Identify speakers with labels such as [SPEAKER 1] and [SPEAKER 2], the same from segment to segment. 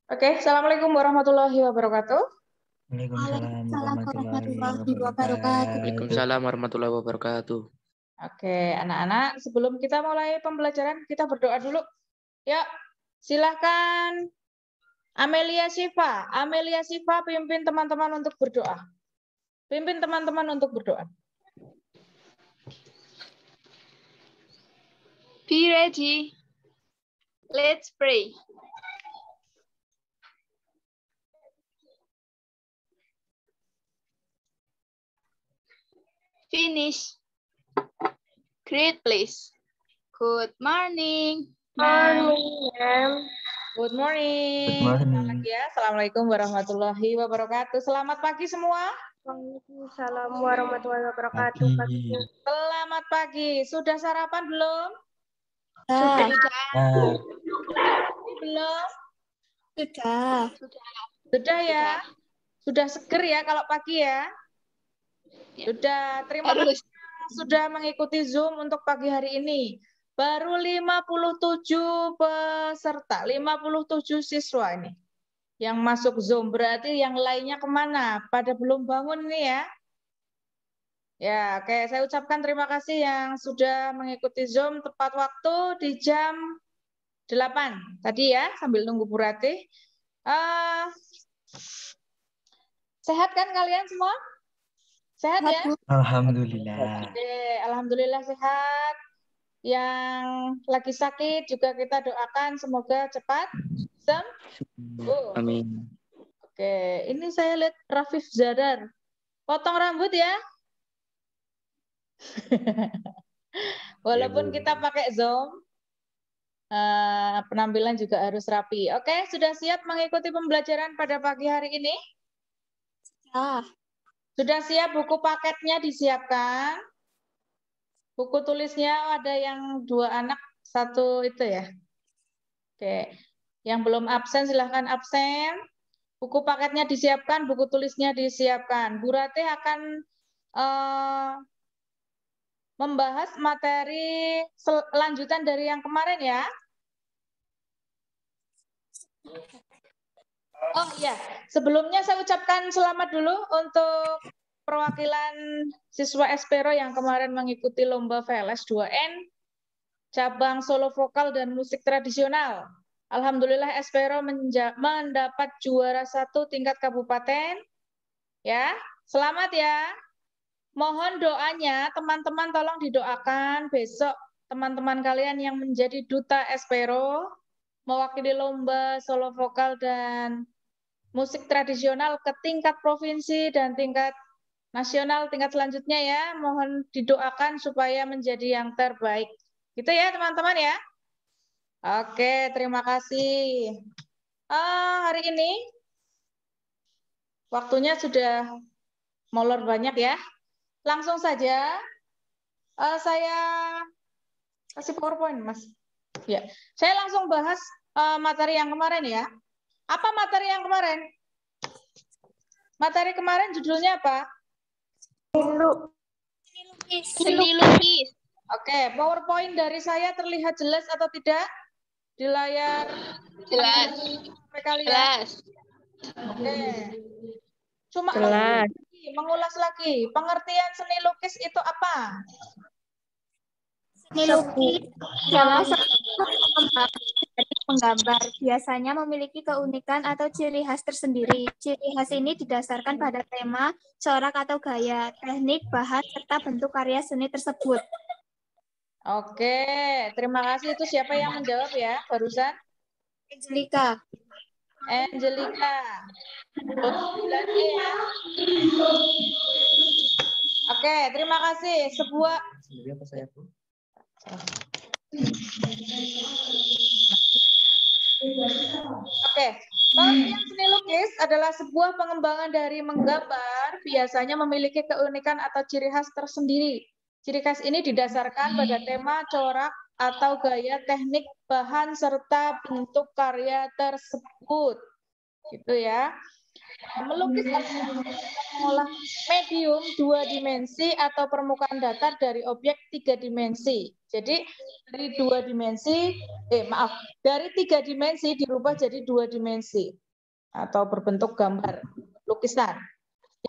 [SPEAKER 1] Oke, Assalamualaikum warahmatullahi wabarakatuh.
[SPEAKER 2] Waalaikumsalam warahmatullahi
[SPEAKER 3] wabarakatuh.
[SPEAKER 4] Waalaikumsalam warahmatullahi wabarakatuh.
[SPEAKER 1] Oke, anak-anak, sebelum kita mulai pembelajaran, kita berdoa dulu. Yuk, silahkan Amelia Siva. Amelia Siva pimpin teman-teman untuk berdoa. Pimpin teman-teman untuk berdoa.
[SPEAKER 3] Be ready. Let's pray. Finish. Great, please. Good morning.
[SPEAKER 1] Good morning. Selamat pagi ya. Assalamualaikum warahmatullahi wabarakatuh. Selamat pagi semua.
[SPEAKER 5] Waalaikumsalam warahmatullahi wabarakatuh.
[SPEAKER 1] Selamat pagi. Sudah sarapan belum?
[SPEAKER 3] Sudah.
[SPEAKER 1] Belum?
[SPEAKER 3] Sudah.
[SPEAKER 1] Sudah ya? Sudah seger ya kalau pagi ya? Sudah. Terima kasih sudah mengikuti Zoom untuk pagi hari ini. Baru 57 peserta, 57 siswa ini yang masuk Zoom. Berarti yang lainnya kemana? Pada belum bangun nih ya? Ya, oke. Saya ucapkan terima kasih yang sudah mengikuti Zoom tepat waktu di jam 8 tadi ya, sambil nunggu Bu Ratih. Sehat kan kalian semua? Sehat ya?
[SPEAKER 2] Alhamdulillah.
[SPEAKER 1] Oke, alhamdulillah sehat. Yang lagi sakit juga kita doakan semoga cepat sembuh.
[SPEAKER 4] Amin.
[SPEAKER 1] Oke, ini saya lihat Rafif Zadar. Potong rambut ya? Walaupun kita pakai Zoom, penampilan juga harus rapi. Oke, sudah siap mengikuti pembelajaran pada pagi hari ini? Sudah siap, buku paketnya disiapkan? Buku tulisnya ada yang 2 anak, 1 itu ya? Oke, yang belum absen silahkan absen. Buku paketnya disiapkan, buku tulisnya disiapkan. Bu Ratih akan membahas materi lanjutan dari yang kemarin ya. Oh iya, sebelumnya saya ucapkan selamat dulu untuk perwakilan siswa Espero yang kemarin mengikuti lomba VLS 2N, cabang solo vokal dan musik tradisional. Alhamdulillah Espero mendapat juara 1 tingkat kabupaten. Ya, selamat ya. Mohon doanya, teman-teman tolong didoakan besok teman-teman kalian yang menjadi duta Espero, mewakili lomba solo vokal dan musik tradisional ke tingkat provinsi dan tingkat nasional, tingkat selanjutnya ya. Mohon didoakan supaya menjadi yang terbaik. Gitu ya teman-teman ya. Oke, terima kasih. Hari ini waktunya sudah molor banyak ya. Langsung saja saya kasih PowerPoint, Mas. Ya, saya langsung bahas materi yang kemarin ya. Apa materi yang kemarin? Materi kemarin judulnya apa?
[SPEAKER 3] Seni lukis.
[SPEAKER 1] Oke, PowerPoint dari saya terlihat jelas atau tidak di layar?
[SPEAKER 3] Jelas.
[SPEAKER 1] Jelas. Oke. Cuma mengulas lagi, pengertian seni lukis itu apa?
[SPEAKER 5] Seni lukis adalah menggambar, biasanya memiliki keunikan atau ciri khas tersendiri. Ciri khas ini didasarkan pada tema, corak atau gaya, teknik, bahan, serta bentuk karya seni tersebut.
[SPEAKER 1] Oke, terima kasih. Itu siapa yang menjawab ya barusan?
[SPEAKER 5] Angelika.
[SPEAKER 1] Ya. Oke, terima kasih. Sebuah Oke, pengertian seni lukis adalah sebuah pengembangan dari menggambar, biasanya memiliki keunikan atau ciri khas tersendiri. Ciri khas ini didasarkan pada tema, corak, atau gaya teknik, bahan, serta bentuk karya tersebut. Gitu ya. Melukis mengolah medium 2 dimensi atau permukaan datar dari objek 3 dimensi. Jadi dari 2 dimensi, dari 3 dimensi dirubah jadi 2 dimensi atau berbentuk gambar lukisan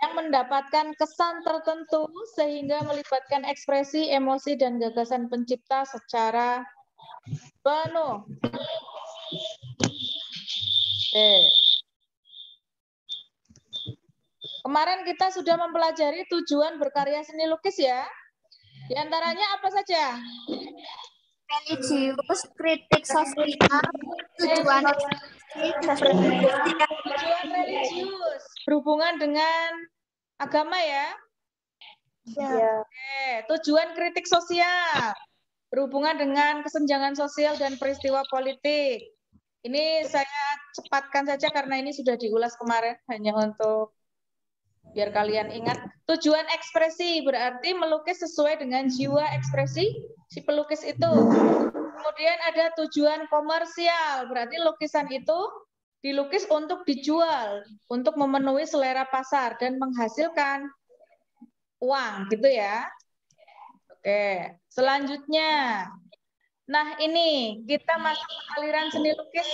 [SPEAKER 1] yang mendapatkan kesan tertentu sehingga melibatkan ekspresi, emosi, dan gagasan pencipta secara penuh. Kemarin kita sudah mempelajari tujuan berkarya seni lukis ya. Di antaranya apa saja?
[SPEAKER 5] Religius, kritik sosial, tujuan
[SPEAKER 1] tujuan religius berhubungan dengan agama ya. Tujuan kritik sosial berhubungan dengan kesenjangan sosial dan peristiwa politik. Ini saya cepatkan saja karena ini sudah diulas kemarin hanya untuk biar kalian ingat. Tujuan ekspresi berarti melukis sesuai dengan jiwa ekspresi si pelukis itu. Kemudian ada tujuan komersial, berarti lukisan itu dilukis untuk dijual, untuk memenuhi selera pasar dan menghasilkan uang, gitu ya. Oke, selanjutnya. Nah, ini kita masuk ke aliran seni lukis.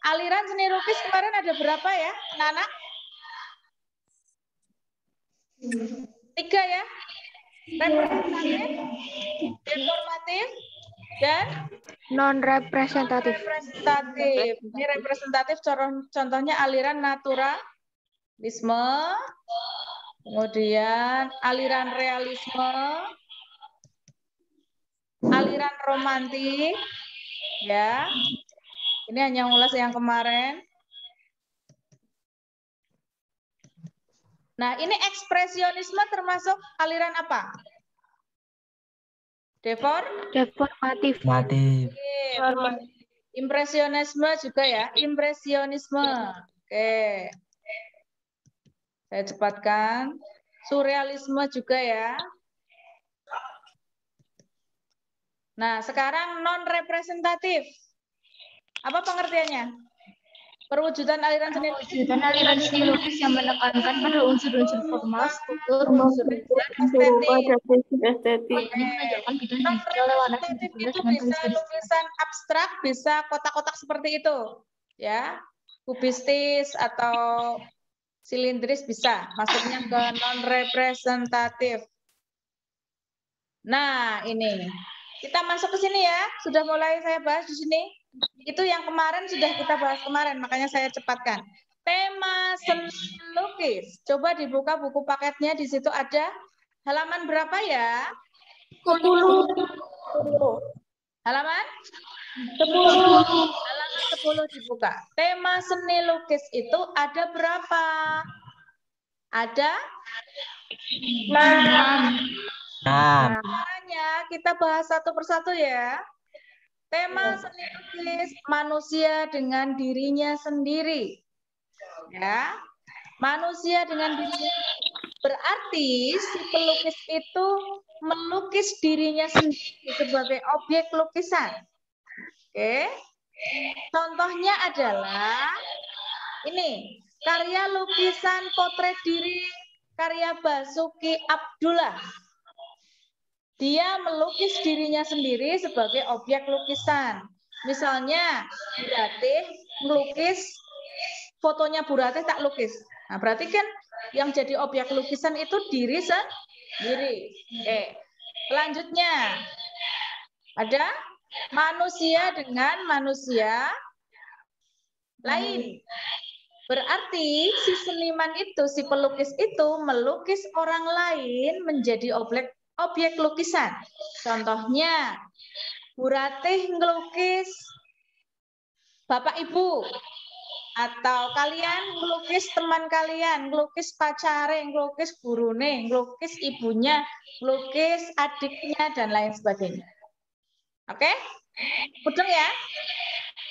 [SPEAKER 1] Aliran seni lukis kemarin ada berapa ya, anak-anak? 3 ya. Representatif, informatif, dan
[SPEAKER 3] Non-representatif.
[SPEAKER 1] representatif. Ini representatif contohnya aliran naturalisme, kemudian aliran realisme, aliran romantik, ya. Ini hanya ulas yang kemarin. Nah, ini ekspresionisme termasuk aliran apa?
[SPEAKER 3] Deformatif.
[SPEAKER 2] Mati.
[SPEAKER 1] Impresionisme juga ya, impresionisme. Oke. Saya cepatkan. Surrealisme juga ya. Nah, sekarang non-representatif. Apa pengertiannya? Perwujudan aliran seni lukis.
[SPEAKER 3] Perwujudan aliran seni lukis yang menekankan pada unsur-unsur formal, struktur, unsur estetik.
[SPEAKER 1] Non-representatif itu bisa lukisan abstrak, bisa kotak-kotak seperti itu, ya, kubistis atau silindris bisa. Masuknya ke non-representatif. Nah, ini kita masuk ke sini ya. Sudah mulai saya bahas di sini. Itu yang kemarin sudah kita bahas kemarin, makanya saya cepatkan. Tema seni lukis. Coba dibuka buku paketnya, di situ ada halaman berapa ya?
[SPEAKER 3] 10.
[SPEAKER 1] Halaman 10. Halaman 10 dibuka. Tema seni lukis itu ada berapa? Ada
[SPEAKER 2] 6.
[SPEAKER 1] Makanya kita bahas satu persatu ya. Tema seni lukis manusia dengan dirinya sendiri. Ya. Manusia dengan dirinya berarti si pelukis itu melukis dirinya sendiri sebagai objek lukisan. Oke. Contohnya adalah ini, karya lukisan potret diri karya Basuki Abdullah. Dia melukis dirinya sendiri sebagai objek lukisan. Misalnya, Bu Ratih melukis fotonya Bu Ratih tak lukis. Nah, berarti kan yang jadi objek lukisan itu diri sendiri. Oke. Selanjutnya, ada manusia dengan manusia lain. Berarti si seniman itu, si pelukis itu melukis orang lain menjadi objek lukisan. Contohnya, Bu Ratih ngelukis Bapak Ibu. Atau kalian ngelukis teman kalian, ngelukis pacare, ngelukis gurune, ngelukis ibunya, ngelukis adiknya, dan lain sebagainya. Oke? Mudeng ya?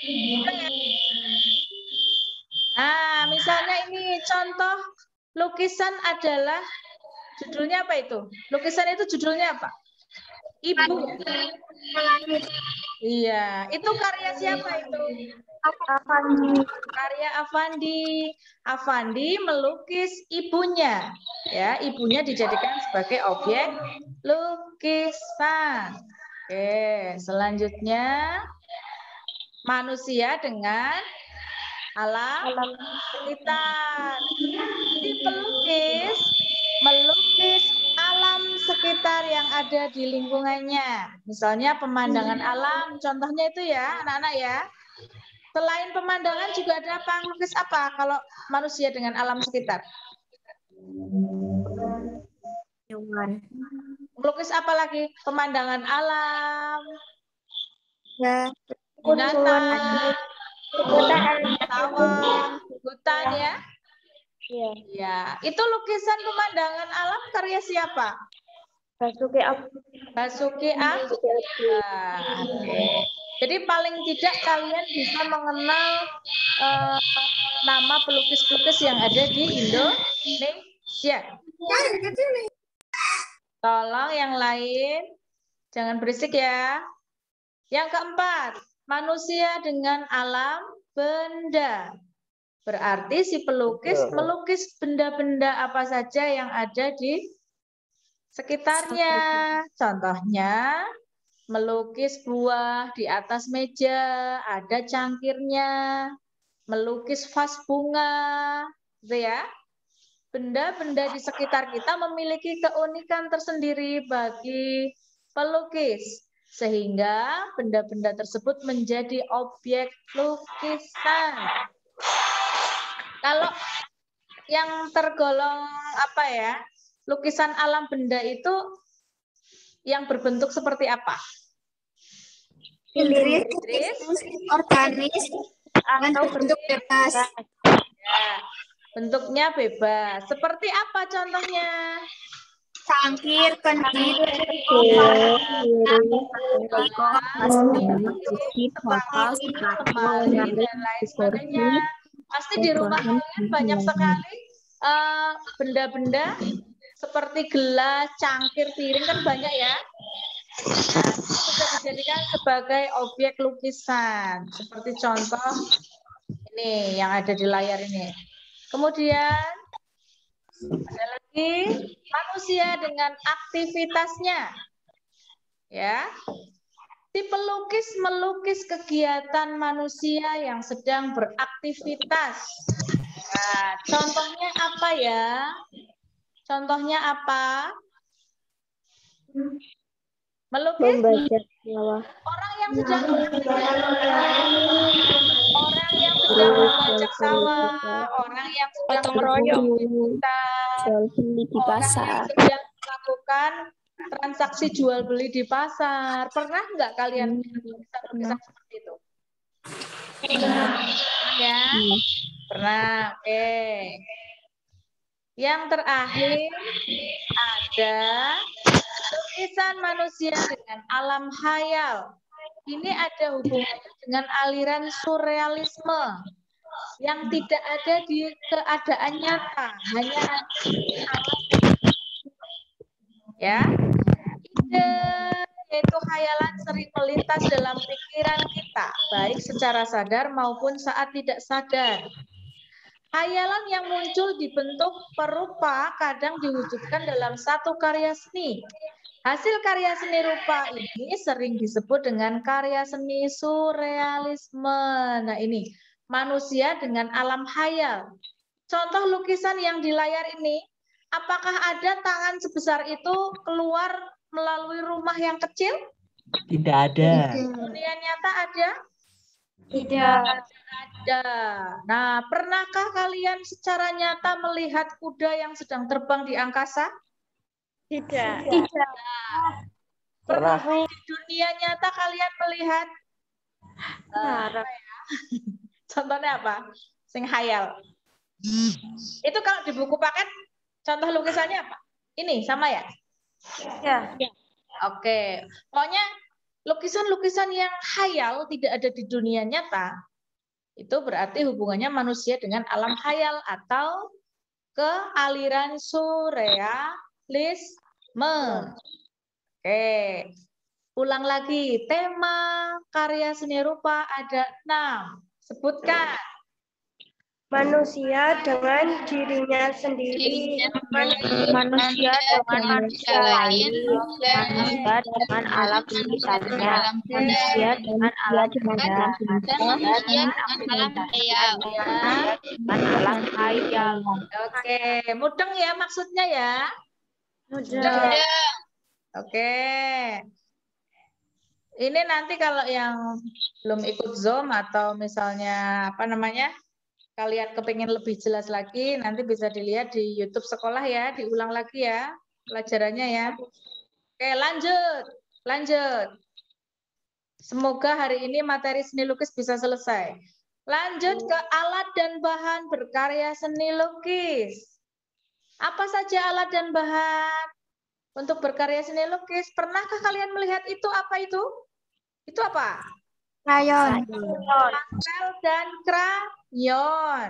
[SPEAKER 1] Mudeng ya? Nah, misalnya ini contoh lukisan adalah, judulnya apa itu? Lukisan itu judulnya apa? Ibu. Iya, itu karya siapa itu? Karya Afandi. Afandi melukis ibunya. Ya, ibunya dijadikan sebagai objek lukisan. Oke, selanjutnya manusia dengan alam sekitar. Si pelukis melukis alam sekitar yang ada di lingkungannya. Misalnya pemandangan alam, contohnya itu ya, anak-anak ya. Selain pemandangan juga ada apa? Melukis apa kalau manusia dengan alam sekitar? Melukis apa lagi? Pemandangan alam,
[SPEAKER 5] Ya,
[SPEAKER 1] binatang, sawah, hutan ya. Ya, itu lukisan pemandangan alam karya siapa? Basuki Abdullah. Oke. Jadi paling tidak kalian bisa mengenal nama pelukis-pelukis yang ada di Indonesia. Tolong yang lain jangan berisik ya. Yang keempat, manusia dengan alam benda. Berarti si pelukis melukis benda-benda apa saja yang ada di sekitarnya. Contohnya, melukis buah di atas meja, ada cangkirnya. Melukis vas bunga, gitu ya. Benda-benda di sekitar kita memiliki keunikan tersendiri bagi pelukis. Sehingga benda-benda tersebut menjadi objek lukisan. Kalau yang tergolong apa ya, lukisan alam benda itu yang berbentuk seperti apa?
[SPEAKER 5] Simetris, organis, dan berbentuk bebas.
[SPEAKER 1] Ya, bentuknya bebas. Seperti apa contohnya?
[SPEAKER 5] Cangkir, kendi,
[SPEAKER 1] lemari, dan lain sebagainya. Pasti di rumah kalian banyak sekali benda-benda seperti gelas, cangkir, piring kan banyak ya. Nah, bisa dijadikan sebagai objek lukisan. Seperti contoh ini yang ada di layar ini. Kemudian ada lagi manusia dengan aktivitasnya. Ya. Si pelukis melukis kegiatan manusia yang sedang beraktivitas. Nah, contohnya apa ya? Contohnya apa? Melukis orang yang sedang membajak sawah, orang yang sedang
[SPEAKER 5] royong
[SPEAKER 1] di pasar, orang yang sedang melakukan transaksi jual beli di pasar. Pernah nggak kalian lukisan seperti itu? Pernah ya? Pernah. Oke. Yang terakhir ada lukisan manusia dengan alam khayal. Ini ada hubungannya dengan aliran surrealisme yang tidak ada di keadaan nyata, hanya ada di alam. Ya, ide yaitu khayalan sering melintas dalam pikiran kita, baik secara sadar maupun saat tidak sadar. Khayalan yang muncul dibentuk perupa kadang diwujudkan dalam satu karya seni. Hasil karya seni rupa ini sering disebut dengan karya seni surrealisme. Nah ini, manusia dengan alam khayal. Contoh lukisan yang di layar ini, apakah ada tangan sebesar itu keluar melalui rumah yang kecil?
[SPEAKER 2] Tidak ada.
[SPEAKER 1] Dunia nyata ada?
[SPEAKER 3] Tidak.
[SPEAKER 1] Ada. Nah, pernahkah kalian secara nyata melihat kuda yang sedang terbang di angkasa?
[SPEAKER 3] Tidak.
[SPEAKER 1] Pernah di dunia nyata kalian melihat? Apa ya? Contohnya apa? Sing khayal. Itu kalau di buku paket, contoh lukisannya apa? Ini sama ya?
[SPEAKER 3] Ya.
[SPEAKER 1] Oke. Pokoknya lukisan-lukisan yang khayal tidak ada di dunia nyata, itu berarti hubungannya manusia dengan alam khayal atau kealiran surrealisme. Oke. Ulang lagi, tema karya seni rupa ada 6. Sebutkan.
[SPEAKER 6] Manusia dengan dirinya sendiri,
[SPEAKER 3] Manusia dengan manusia lain, manusia dengan alam sekitarnya, manusia dengan alam benda, manusia dengan alam hayal, manusia dengan alam hayal.
[SPEAKER 1] Oke, mudeng ya maksudnya ya.
[SPEAKER 6] mudah.
[SPEAKER 1] Oke. Ini nanti kalau yang belum ikut Zoom atau misalnya apa namanya, kalian kepingin lebih jelas lagi, nanti bisa dilihat di YouTube sekolah ya, diulang lagi ya pelajarannya ya. Oke, lanjut. Semoga hari ini materi seni lukis bisa selesai. Lanjut ke alat dan bahan berkarya seni lukis. Apa saja alat dan bahan untuk berkarya seni lukis? Pernahkah kalian melihat itu? Apa itu? Itu apa?
[SPEAKER 5] Krayon.
[SPEAKER 1] Pastel dan krayon.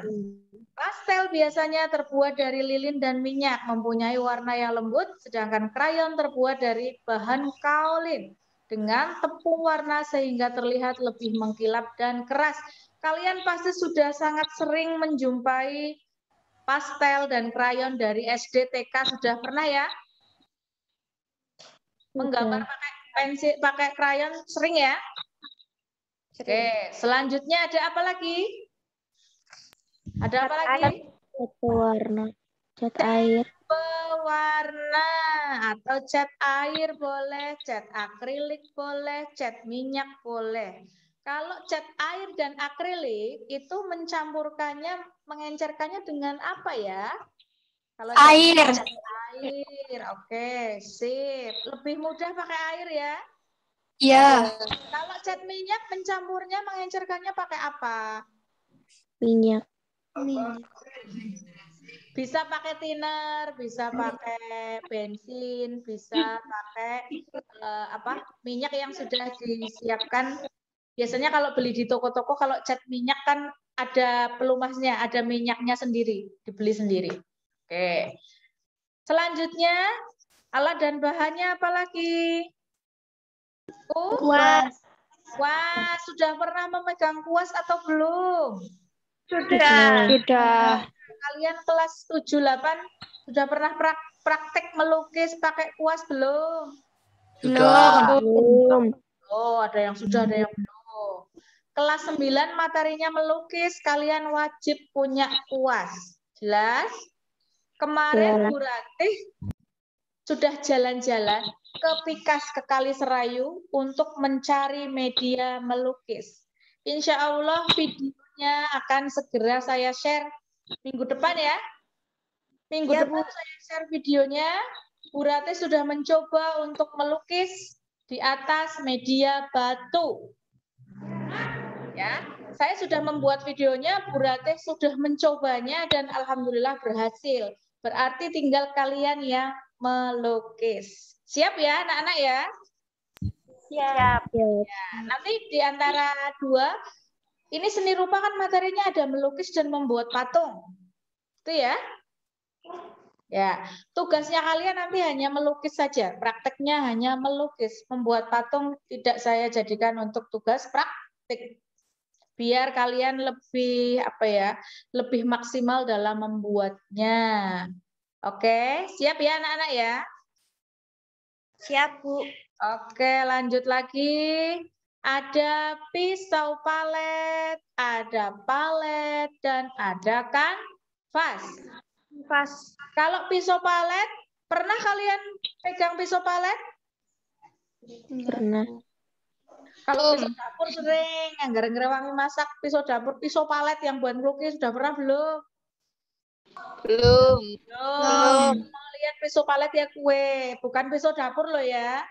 [SPEAKER 1] Pastel biasanya terbuat dari lilin dan minyak, mempunyai warna yang lembut, sedangkan krayon terbuat dari bahan kaolin dengan tepung warna sehingga terlihat lebih mengkilap dan keras. Kalian pasti sudah sangat sering menjumpai pastel dan krayon dari SD, TK, sudah pernah ya? Menggambar pakai pensil, pakai krayon sering ya? Oke, selanjutnya ada apa lagi? Ada apa lagi?
[SPEAKER 3] Warna, cat air.
[SPEAKER 1] Pewarna atau cat air boleh, cat akrilik boleh, cat minyak boleh. Kalau cat air dan akrilik itu mencampurkannya, mengencerkannya dengan apa ya? Kalau
[SPEAKER 5] Air.
[SPEAKER 1] air, oke, sip. Lebih mudah pakai air ya.
[SPEAKER 5] Iya.
[SPEAKER 1] Kalau cat minyak mencampurnya, mengencerkannya pakai apa?
[SPEAKER 3] Minyak.
[SPEAKER 1] Bisa pakai thinner, bisa pakai bensin, bisa pakai minyak yang sudah disiapkan. Biasanya kalau beli di toko-toko, kalau cat minyak kan ada pelumasnya, ada minyaknya sendiri, dibeli sendiri. Oke. Selanjutnya, alat dan bahannya apa lagi?
[SPEAKER 6] Kuas.
[SPEAKER 1] Wah, sudah pernah memegang kuas atau belum?
[SPEAKER 6] Sudah.
[SPEAKER 1] Kalian kelas 7-8 sudah pernah praktek melukis pakai kuas belum?
[SPEAKER 3] Belum.
[SPEAKER 1] Oh, ada yang sudah, ada yang belum. Kelas 9 materinya melukis, kalian wajib punya kuas. Jelas? Kemarin Bu Ratih sudah jalan-jalan ke Pikas, ke Kali Serayu untuk mencari media melukis. Insya Allah videonya akan segera saya share minggu depan ya. Minggu depan saya share videonya. Bu Ratih sudah mencoba untuk melukis di atas media batu. Ya, saya sudah membuat videonya, Bu Ratih sudah mencobanya dan alhamdulillah berhasil. Berarti tinggal kalian yang melukis. Siap ya anak-anak ya?
[SPEAKER 6] Siap.
[SPEAKER 1] Ya, nanti di antara dua, ini seni rupa kan materinya ada melukis dan membuat patung. Itu ya? Ya, tugasnya kalian nanti hanya melukis saja. Prakteknya hanya melukis. Membuat patung tidak saya jadikan untuk tugas praktik. Biar kalian lebih lebih maksimal dalam membuatnya. Oke, siap ya anak-anak ya?
[SPEAKER 6] Siap, Bu.
[SPEAKER 1] Oke, lanjut lagi. Ada pisau palet, ada palet, dan ada kanvas.
[SPEAKER 6] Pas.
[SPEAKER 1] Kalau pisau palet, pernah kalian pegang pisau palet?
[SPEAKER 3] Pernah.
[SPEAKER 1] Kalau pisau dapur sering, yang gara-gara wangi masak, pisau dapur, pisau palet yang buat melukis, sudah pernah belum? Belum. Mau lihat pisau palet ya kue, bukan pisau dapur loh ya.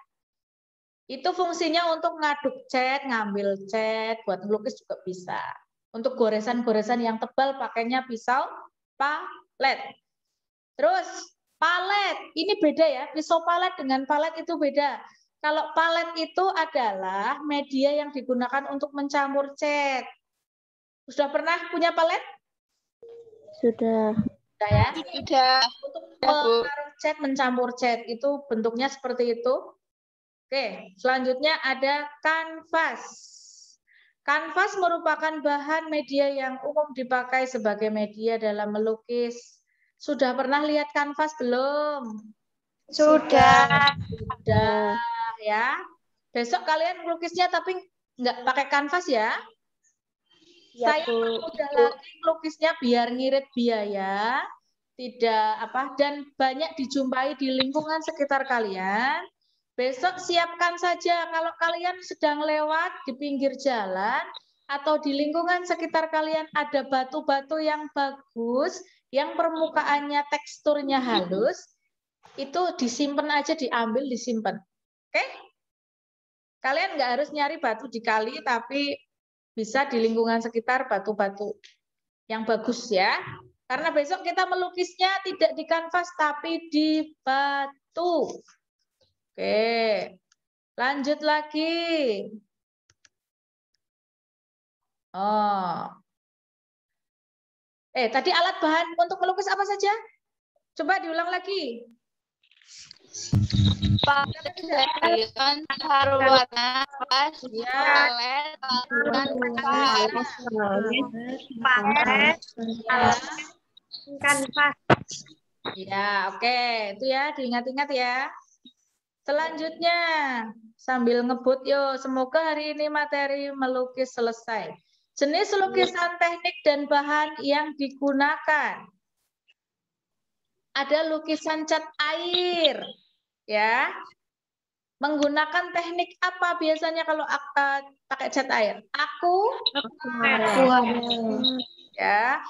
[SPEAKER 1] Itu fungsinya untuk ngaduk cat, ngambil cat, buat melukis juga bisa. Untuk goresan-goresan yang tebal pakainya pisau palet. Terus palet, ini beda ya, pisau palet dengan palet itu beda. Kalau palet itu adalah media yang digunakan untuk mencampur cat. Sudah pernah punya palet?
[SPEAKER 3] Sudah.
[SPEAKER 1] Sudah ya? Sudah. Untuk menaruh cat, mencampur cat, itu bentuknya seperti itu. Oke, selanjutnya ada kanvas. Kanvas merupakan bahan media yang umum dipakai sebagai media dalam melukis. Sudah pernah lihat kanvas belum?
[SPEAKER 6] Sudah.
[SPEAKER 1] Sudah ya. Besok kalian melukisnya tapi nggak pakai kanvas ya.
[SPEAKER 6] Ya,
[SPEAKER 1] Saya
[SPEAKER 6] Bu.
[SPEAKER 1] udah lagi melukisnya biar ngirit biaya, tidak apa dan banyak dijumpai di lingkungan sekitar kalian. Besok siapkan saja kalau kalian sedang lewat di pinggir jalan atau di lingkungan sekitar kalian ada batu-batu yang bagus, yang permukaannya teksturnya halus, itu disimpan aja, diambil, disimpan. Oke? Kalian nggak harus nyari batu di kali, tapi bisa di lingkungan sekitar batu-batu yang bagus ya. Karena besok kita melukisnya tidak di kanvas, tapi di batu. Oke, lanjut lagi. Oh, tadi alat bahan untuk melukis apa saja? Coba diulang lagi.
[SPEAKER 3] Pakaian berwarna pas,
[SPEAKER 1] Ya.
[SPEAKER 3] palet,
[SPEAKER 6] Palet, kanvas.
[SPEAKER 1] Ya, oke. Itu ya, diingat-ingat ya. Selanjutnya, sambil ngebut yuk. Semoga hari ini materi melukis selesai. Jenis lukisan teknik dan bahan yang digunakan. Ada lukisan cat air. Ya. Menggunakan teknik apa biasanya kalau pakai cat air? Ya.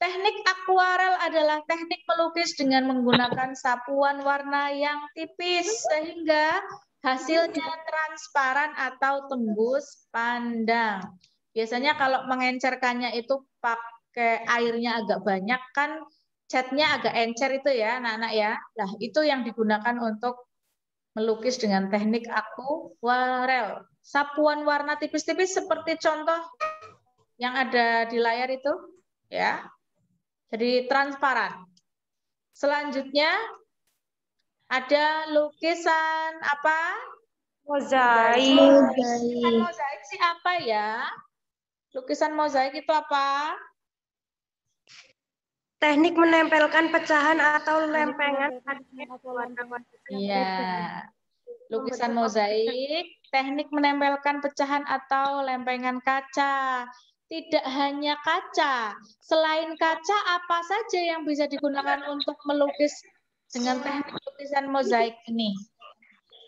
[SPEAKER 1] Teknik akuarel adalah teknik melukis dengan menggunakan sapuan warna yang tipis sehingga hasilnya transparan atau tembus pandang. Biasanya kalau mengencerkannya itu pakai airnya agak banyak kan catnya agak encer itu ya anak-anak ya. Nah itu yang digunakan untuk melukis dengan teknik akuarel. Sapuan warna tipis-tipis seperti contoh yang ada di layar itu ya. Jadi transparan. Selanjutnya ada lukisan apa?
[SPEAKER 6] Mozaik.
[SPEAKER 1] Lukisan mozaik sih apa ya? Lukisan mozaik itu apa?
[SPEAKER 6] Teknik menempelkan pecahan atau lempengan.
[SPEAKER 1] Iya. Lukisan mozaik, teknik menempelkan pecahan atau lempengan kaca. Tidak hanya kaca, selain kaca apa saja yang bisa digunakan untuk melukis dengan teknik lukisan mozaik ini?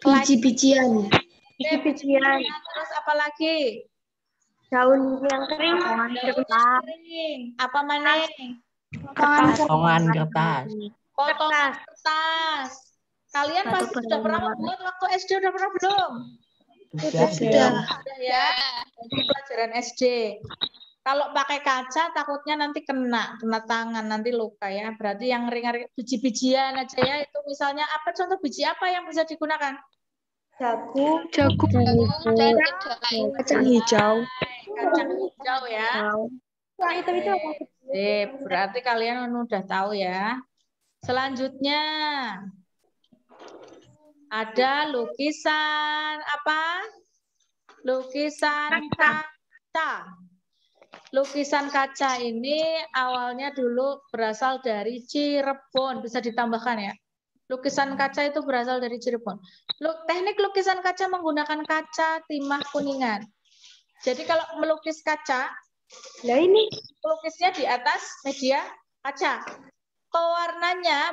[SPEAKER 2] Biji-bijian.
[SPEAKER 6] Biji-bijian.
[SPEAKER 1] Terus apa lagi?
[SPEAKER 6] Daun yang kering.
[SPEAKER 1] Kering. Apa mana?
[SPEAKER 2] Potongan kertas.
[SPEAKER 1] Potongan kertas. Kalian pasti sudah pernah membuat waktu SD, udah pernah belum?
[SPEAKER 2] Sudah.
[SPEAKER 1] Sudah ya. Itu pelajaran SD. Kalau pakai kaca takutnya nanti kena tangan, nanti luka ya. Berarti yang ringan biji-bijian aja ya. Itu misalnya apa contoh biji apa yang bisa digunakan?
[SPEAKER 6] Jagung.
[SPEAKER 2] Kacang hijau.
[SPEAKER 1] Kacang hijau ya. Berarti kalian udah tahu ya. Selanjutnya ada lukisan apa? Lukisan kaca. Lukisan kaca ini awalnya dulu berasal dari Cirebon. Bisa ditambahkan ya. Lukisan kaca itu berasal dari Cirebon. Teknik lukisan kaca menggunakan kaca timah kuningan. Jadi kalau melukis kaca,
[SPEAKER 6] Nah ini.
[SPEAKER 1] pelukisnya di atas media kaca. Pewarnanya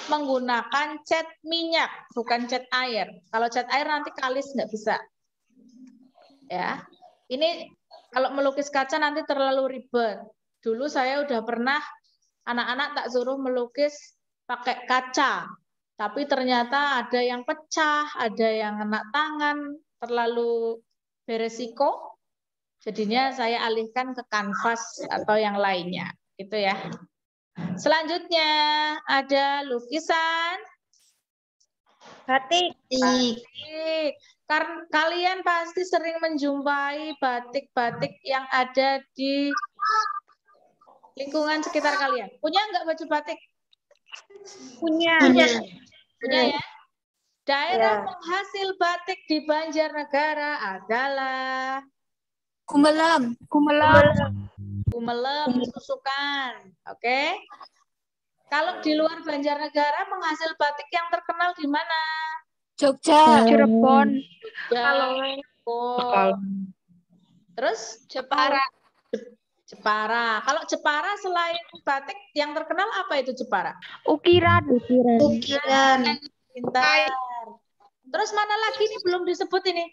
[SPEAKER 1] menggunakan cat minyak, bukan cat air. Kalau cat air nanti kalis nggak bisa. Ya, ini kalau melukis kaca nanti terlalu ribet. Dulu saya udah pernah anak-anak tak suruh melukis pakai kaca, tapi ternyata ada yang pecah, ada yang kena tangan, terlalu beresiko. Jadinya saya alihkan ke kanvas atau yang lainnya, gitu ya. Selanjutnya ada lukisan
[SPEAKER 6] Batik.
[SPEAKER 1] batik. Karena kalian pasti sering menjumpai batik-batik yang ada di lingkungan sekitar kalian. Punya nggak baju batik?
[SPEAKER 6] Punya.
[SPEAKER 1] Punya ya? Daerah
[SPEAKER 6] Ya.
[SPEAKER 1] penghasil batik di Banjarnegara adalah
[SPEAKER 5] Gumelem.
[SPEAKER 1] Gumelem, susukan. Oke. Kalau di luar Banjarnegara penghasil batik yang terkenal di mana?
[SPEAKER 5] Jogja.
[SPEAKER 3] Cirebon.
[SPEAKER 1] Jogja. Terus
[SPEAKER 3] Jepara.
[SPEAKER 1] Jepara. Kalau Jepara selain batik yang terkenal apa itu Jepara?
[SPEAKER 3] Ukiran.
[SPEAKER 1] Pintar. Terus mana lagi nih belum disebut ini?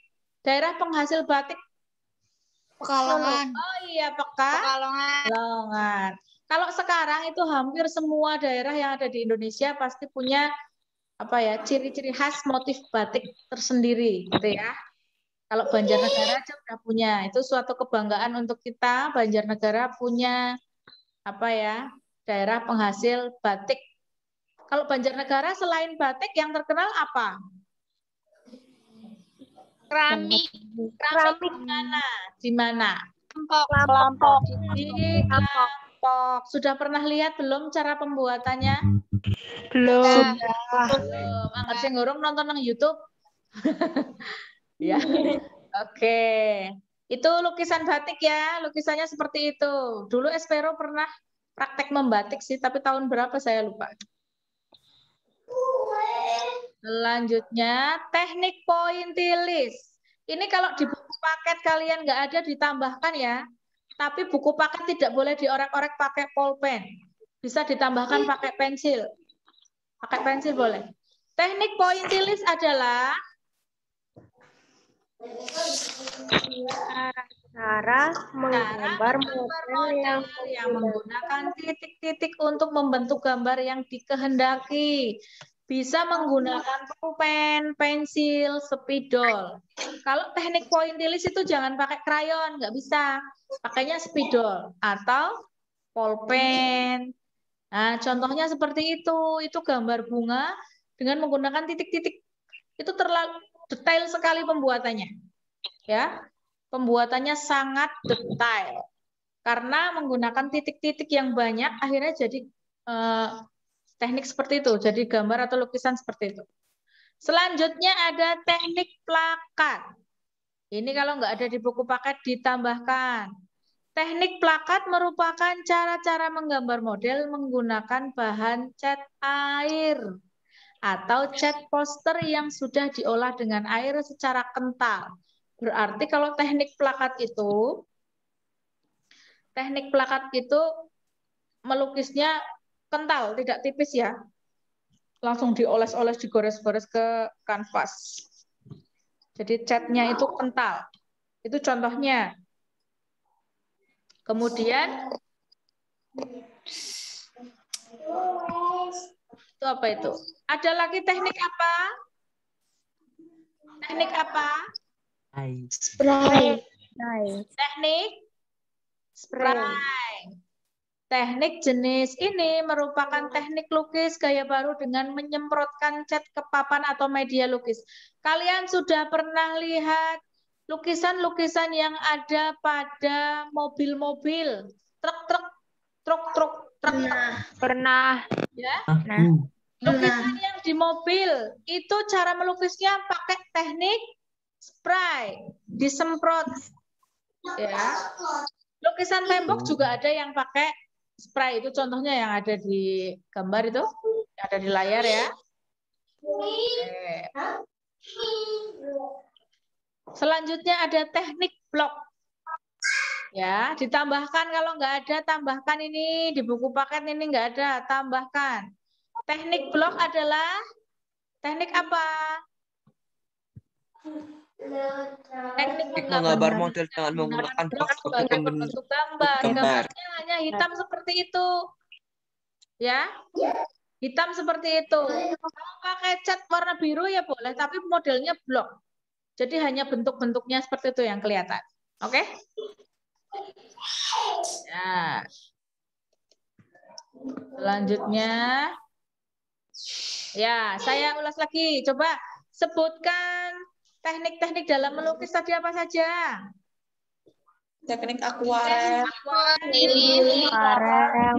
[SPEAKER 1] Daerah penghasil batik.
[SPEAKER 5] Pekalongan.
[SPEAKER 1] Oh iya, Pekalongan. Kalau sekarang itu hampir semua daerah yang ada di Indonesia pasti punya apa ya, ciri-ciri khas motif batik tersendiri gitu ya. Kalau Banjarnegara aja udah punya, itu suatu kebanggaan untuk kita. Banjarnegara punya apa ya, daerah penghasil batik. Kalau Banjarnegara selain batik yang terkenal apa?
[SPEAKER 3] Keramik.
[SPEAKER 1] Keramik di mana?
[SPEAKER 3] Kelompok.
[SPEAKER 1] Di Lampok. Sudah pernah lihat belum cara pembuatannya?
[SPEAKER 3] Belum.
[SPEAKER 1] Belum. Angger sing ngurung nonton nang YouTube. Ya. Oke. Itu lukisan batik ya, lukisannya seperti itu. Dulu Espero pernah praktek membatik sih, tapi tahun berapa saya lupa. Selanjutnya, teknik pointilis. Ini kalau di buku paket kalian nggak ada, ditambahkan ya. Tapi buku paket tidak boleh diorek-orek pakai pulpen. Bisa ditambahkan pakai pensil. Pakai pensil boleh. Teknik pointilis adalah
[SPEAKER 6] Cara menggambar model
[SPEAKER 1] yang menggunakan titik-titik untuk membentuk gambar yang dikehendaki. Bisa menggunakan pulpen, pensil, spidol. Kalau teknik pointilis itu jangan pakai krayon, nggak bisa. Pakainya spidol atau pulpen. Nah, contohnya seperti itu gambar bunga dengan menggunakan titik-titik. Itu terlalu detail sekali pembuatannya. Ya, pembuatannya sangat detail. Karena menggunakan titik-titik yang banyak, akhirnya jadi teknik seperti itu. Jadi gambar atau lukisan seperti itu. Selanjutnya ada teknik plakat. Ini kalau nggak ada di buku paket ditambahkan. Teknik plakat merupakan cara-cara menggambar model menggunakan bahan cat air atau cat poster yang sudah diolah dengan air secara kental. Berarti kalau teknik plakat itu melukisnya kental, tidak tipis ya. Langsung dioles-oles, digores-gores ke kanvas. Jadi catnya itu kental. Itu contohnya. Kemudian itu apa itu? Ada lagi teknik apa? Teknik apa?
[SPEAKER 2] Spray.
[SPEAKER 1] Teknik spray. Teknik jenis ini merupakan teknik lukis gaya baru dengan menyemprotkan cat ke papan atau media lukis. Kalian sudah pernah lihat lukisan-lukisan yang ada pada mobil-mobil, truk.
[SPEAKER 3] Pernah.
[SPEAKER 1] Ya? Lukisan yang di mobil, itu cara melukisnya pakai teknik spray, disemprot. Ya. Lukisan tembok juga ada yang pakai spray, itu contohnya yang ada di gambar itu, yang ada di layar ya. Selanjutnya ada teknik blok. Ya, ditambahkan kalau nggak ada, tambahkan ini di buku paket ini nggak ada, tambahkan. Teknik blok adalah teknik apa? Teknik
[SPEAKER 4] menggambar model dengan menggunakan blok sebagai
[SPEAKER 1] bentuk gambar. Gambarnya hanya hitam seperti itu. Ya. Hitam seperti itu. Kalau pakai cat warna biru ya boleh, tapi modelnya blok. Jadi hanya bentuk-bentuknya seperti itu yang kelihatan. Oke? Ya. Selanjutnya, ya saya ulas lagi. Coba sebutkan teknik-teknik dalam melukis tadi apa saja?
[SPEAKER 7] teknik akuarel,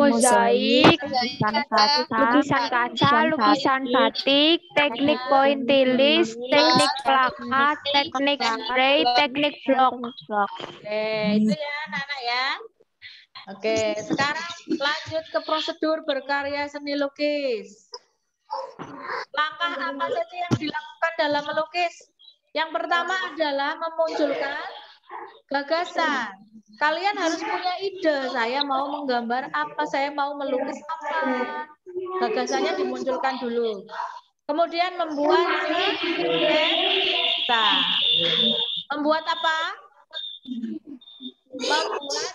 [SPEAKER 3] mozaik,
[SPEAKER 5] lukisan kaca, lukisan batik, teknik pointilis, teknik plakat, teknik spray, teknik blok.
[SPEAKER 1] Oke, itu ya anak-anak ya. Oke, sekarang lanjut ke prosedur berkarya seni lukis. Langkah apa saja yang dilakukan dalam melukis? Yang pertama adalah memunculkan gagasan. Kalian harus punya ide, saya mau menggambar apa, saya mau melukis apa. Gagasannya dimunculkan dulu. Kemudian membuat sketsa. Membuat apa? Membuat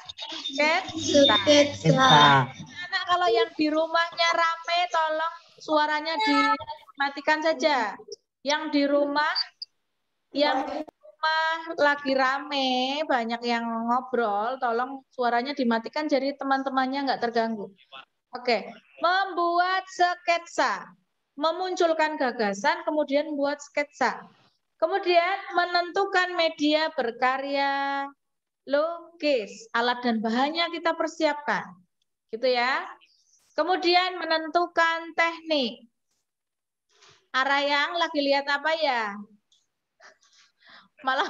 [SPEAKER 1] sketsa. Anak kalau yang di rumahnya rame, tolong suaranya dimatikan saja. Yang di rumah lagi rame, banyak yang ngobrol, tolong suaranya dimatikan jadi teman-temannya nggak terganggu. Oke, membuat sketsa, memunculkan gagasan, kemudian membuat sketsa. Kemudian menentukan media berkarya lukis, alat dan bahannya kita persiapkan. Gitu ya. Kemudian menentukan teknik. Arah yang lagi lihat apa ya? Malah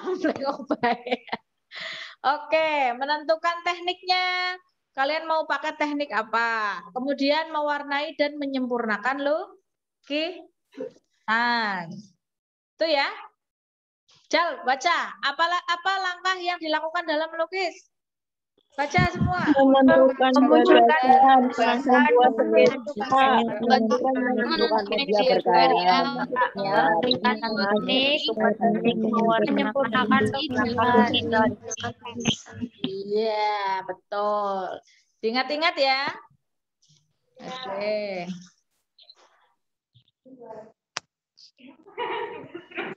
[SPEAKER 1] Oke, menentukan tekniknya. Kalian mau pakai teknik apa? Kemudian mewarnai dan menyempurnakan lukisan. Itu ya. Jal, baca. Apa langkah yang dilakukan dalam melukis? Baca semua.
[SPEAKER 3] memunculkan gagasan,
[SPEAKER 2] menentukan media berkarya,
[SPEAKER 5] Menyempurnakan lukisan.
[SPEAKER 1] Iya, betul. Diingat-ingat ya. Oke.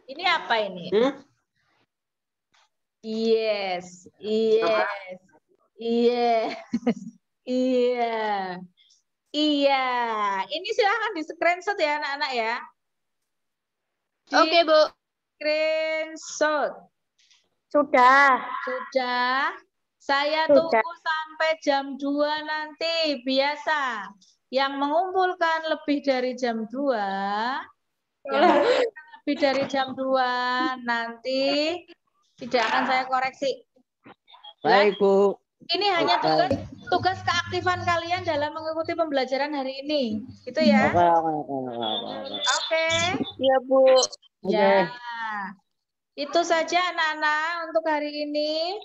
[SPEAKER 1] Ini apa ini? Yes, yes, yes, iya, iya. Ini silahkan di screenshot ya anak-anak ya.
[SPEAKER 3] Oke, Bu.
[SPEAKER 1] Screenshot.
[SPEAKER 6] Sudah.
[SPEAKER 1] Sudah. Saya tunggu sampai jam 2 nanti. Biasa. Yang mengumpulkan lebih dari jam 2, lebih dari jam 2 nanti tidak akan saya koreksi.
[SPEAKER 2] Baik, Bu.
[SPEAKER 1] Ini hanya tugas keaktifan kalian dalam mengikuti pembelajaran hari ini. Gitu ya. Oke.
[SPEAKER 3] Iya, Bu.
[SPEAKER 1] Ya. Itu saja anak-anak untuk hari ini.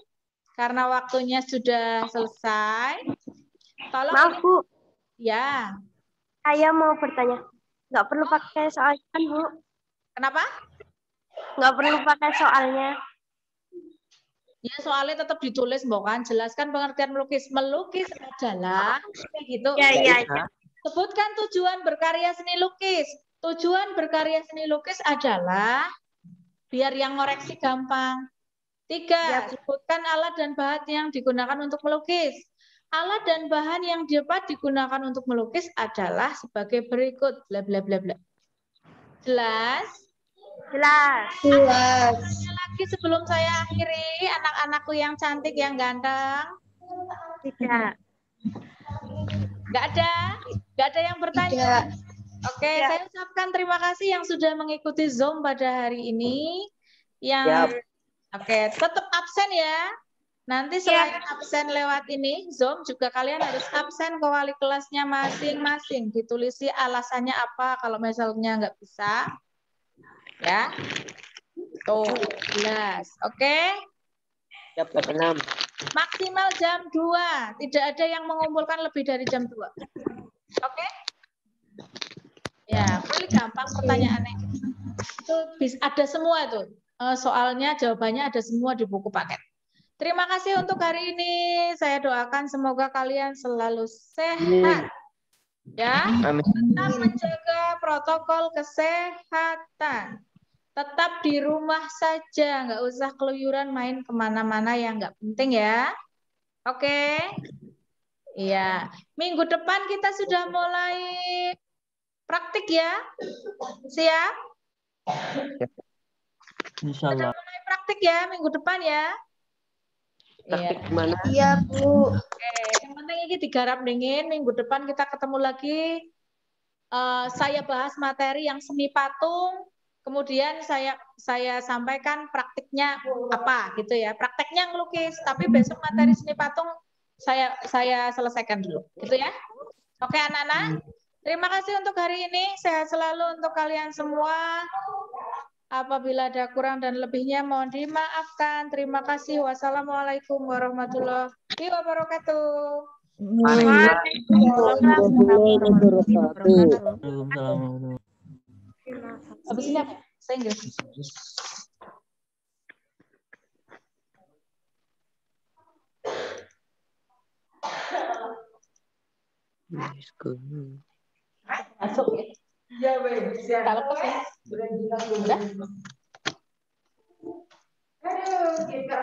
[SPEAKER 1] Karena waktunya sudah selesai. Tolong.
[SPEAKER 6] Maaf, Bu.
[SPEAKER 1] Ya.
[SPEAKER 6] Saya mau bertanya. Nggak perlu pakai soalnya, kan, Bu?
[SPEAKER 1] Kenapa?
[SPEAKER 6] Nggak perlu pakai soalnya.
[SPEAKER 1] Ya, soalnya tetap ditulis, Mbak kan. Jelaskan pengertian melukis. Melukis adalah gitu.
[SPEAKER 6] Iya.
[SPEAKER 1] Sebutkan tujuan berkarya seni lukis. Tujuan berkarya seni lukis adalah biar yang ngoreksi gampang. 3, sebutkan alat dan bahan yang digunakan untuk melukis. Alat dan bahan yang dapat digunakan untuk melukis adalah sebagai berikut. Bla bla bla bla. Jelas?
[SPEAKER 6] Jelas.
[SPEAKER 1] Tanya lagi sebelum saya akhiri, anak-anakku yang cantik, yang ganteng.
[SPEAKER 6] Tidak.
[SPEAKER 1] Nggak ada? Nggak ada yang bertanya? Oke, saya ucapkan terima kasih yang sudah mengikuti Zoom pada hari ini. Oke, tetap absen ya. Nanti selain absen lewat ini, Zoom juga kalian harus absen ke wali kelasnya masing-masing. Ditulisi alasannya apa kalau misalnya nggak bisa. Ya. Tuh, jelas. Oke?
[SPEAKER 2] Jam 6.
[SPEAKER 1] Maksimal jam 2. Tidak ada yang mengumpulkan lebih dari jam 2. Oke? Ya, paling gampang pertanyaannya. Itu ada semua tuh. Soalnya, jawabannya ada semua di buku paket. Terima kasih untuk hari ini. Saya doakan semoga kalian selalu sehat. Ya, tetap menjaga protokol kesehatan. Tetap di rumah saja, nggak usah keluyuran main kemana-mana yang nggak penting ya. Oke? Iya. Minggu depan kita sudah mulai praktik ya. Siap?
[SPEAKER 2] Insyaallah.
[SPEAKER 1] Sudah mulai praktik ya minggu depan ya.
[SPEAKER 2] Praktik
[SPEAKER 1] Iya.
[SPEAKER 2] gimana?
[SPEAKER 3] Iya, Bu.
[SPEAKER 1] Oke, yang penting ini digarap dingin. Minggu depan kita ketemu lagi. Saya bahas materi yang seni patung. Kemudian saya sampaikan praktiknya apa gitu ya. Prakteknya ngelukis, tapi besok materi seni patung saya selesaikan dulu, gitu ya. Oke anak-anak, terima kasih untuk hari ini. Sehat selalu untuk kalian semua. Apabila ada kurang dan lebihnya mohon dimaafkan. Terima kasih. Wassalamualaikum warahmatullahi wabarakatuh. Habis ini apa? Saya Inggris. Masuk ya. Kalau pas ya. Udah. Aduh, kita